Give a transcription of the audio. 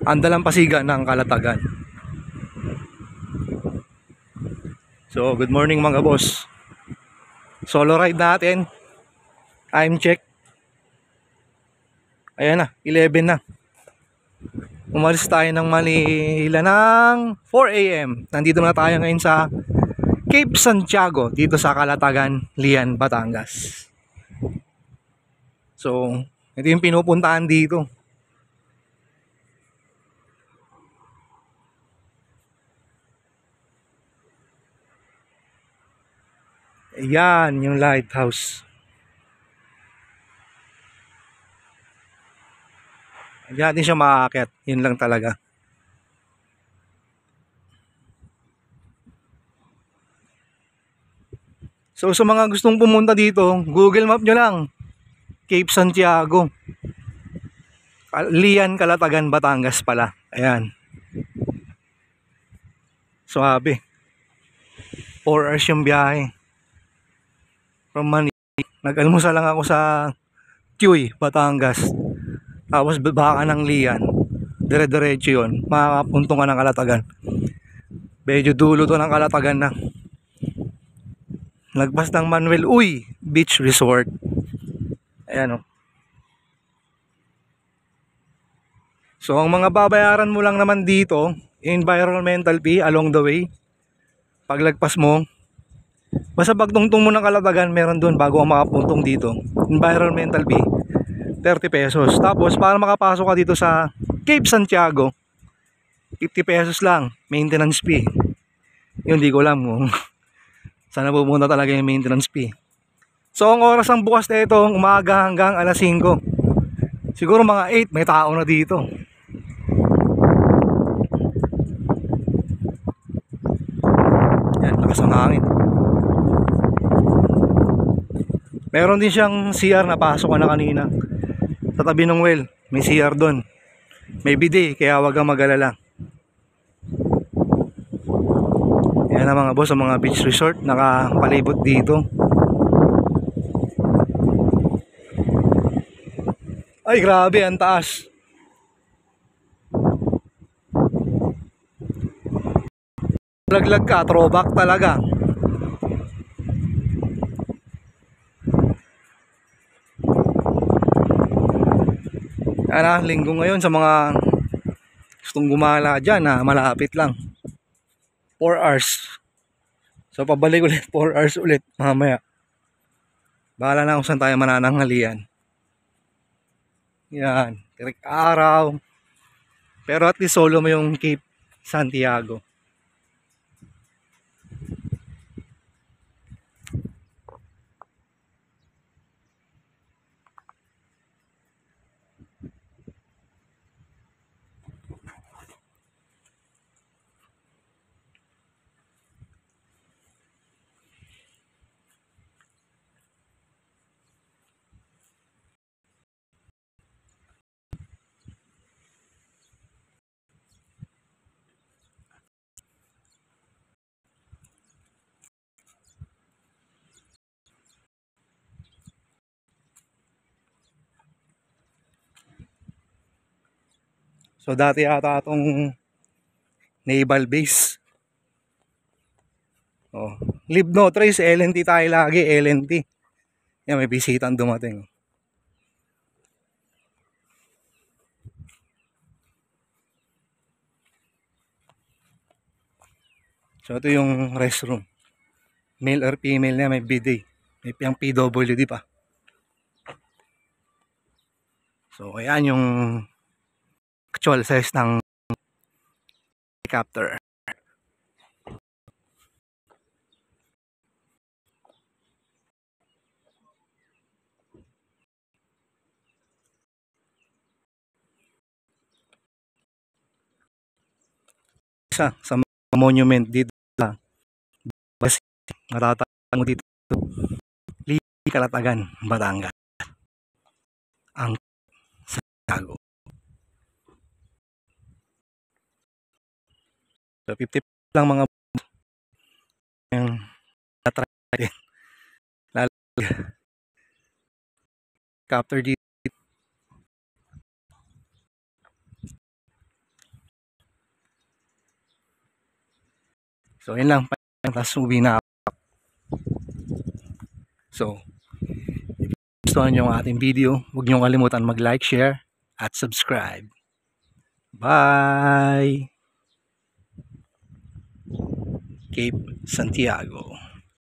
ang dalampasigan ng Kalatagan. So good morning mga boss. Solo ride natin. Time check. Ayan na, 11 na. Umalis tayo ng Manila ng 4 AM. Nandito na tayo ngayon sa Cape Santiago, dito sa Kalatagan, Lian, Batangas. So, ito yung pinupuntahan dito. Ayan, yung lighthouse. Hindi natin siya makakakit. Yun lang talaga. So sa mga gustong pumunta dito, Google Map nyo lang. Cape Santiago, Lian, Kalatagan, Batangas pala. Ayan. Suabe. 4 hours yung biyahe. From Manila. Nag-almusal lang ako sa Tuy, Batangas. Tapos baka ng Lian. Dire-diretso yun. Makakapunto ka ng Kalatagan. Medyo dulo to ng Kalatagan na. Lagpas ng Manuel Uy Beach Resort. Ayan o. So ang mga babayaran mo lang naman dito, environmental fee along the way. Paglagpas mo, basta pagtungtong mo ng Kalatagan, meron doon bago ang makapuntong dito. Environmental fee, 30 pesos. Tapos para makapasok ka dito sa Cape Santiago, 50 pesos lang, maintenance fee. Yun, di ko alam kung sana pupunta talaga yung maintenance fee. So ang oras ng bukas na ito, umaga hanggang alas 5. Siguro mga 8 may tao na dito. Yan, lakas ng hangin. Meron din siyang CR na pasok ka na kanina. Sa tabi ng well, may CR doon. May bidet, kaya wag kang mag-alala. Yan ang mga boss, ang mga beach resort nakapalibot dito. Ay grabe, ang taas. Laglag ka, throwback talaga. Yan, linggo ngayon sa mga gustong gumala dyan na malapit lang. 4 hours. So pabalik ulit 4 hours ulit mamaya. Bahala na kung saan tayo manananghalian. Yan, tirik araw. Pero at least solo mo yung Cape Santiago. So dati ata itong naval base. Oh, leave no trace, LNT tayo lagi, LNT. Yan, may bisitang dumating. So ito yung restroom. Male or female niya, may bidet. May pang PWD pa. So ayan yung actual size ng helicopter. Isa sa mga monument dito sa Basi, matatamo dito, Kalatagan, Batangas, ang Santiago. So 50 lang mga yung na-try capture dito. So, yun lang. Tapos uwi na ako. So, if gusto nyo ang ating video, huwag nyo kalimutan mag-like, share, at subscribe. Bye! Cape Santiago.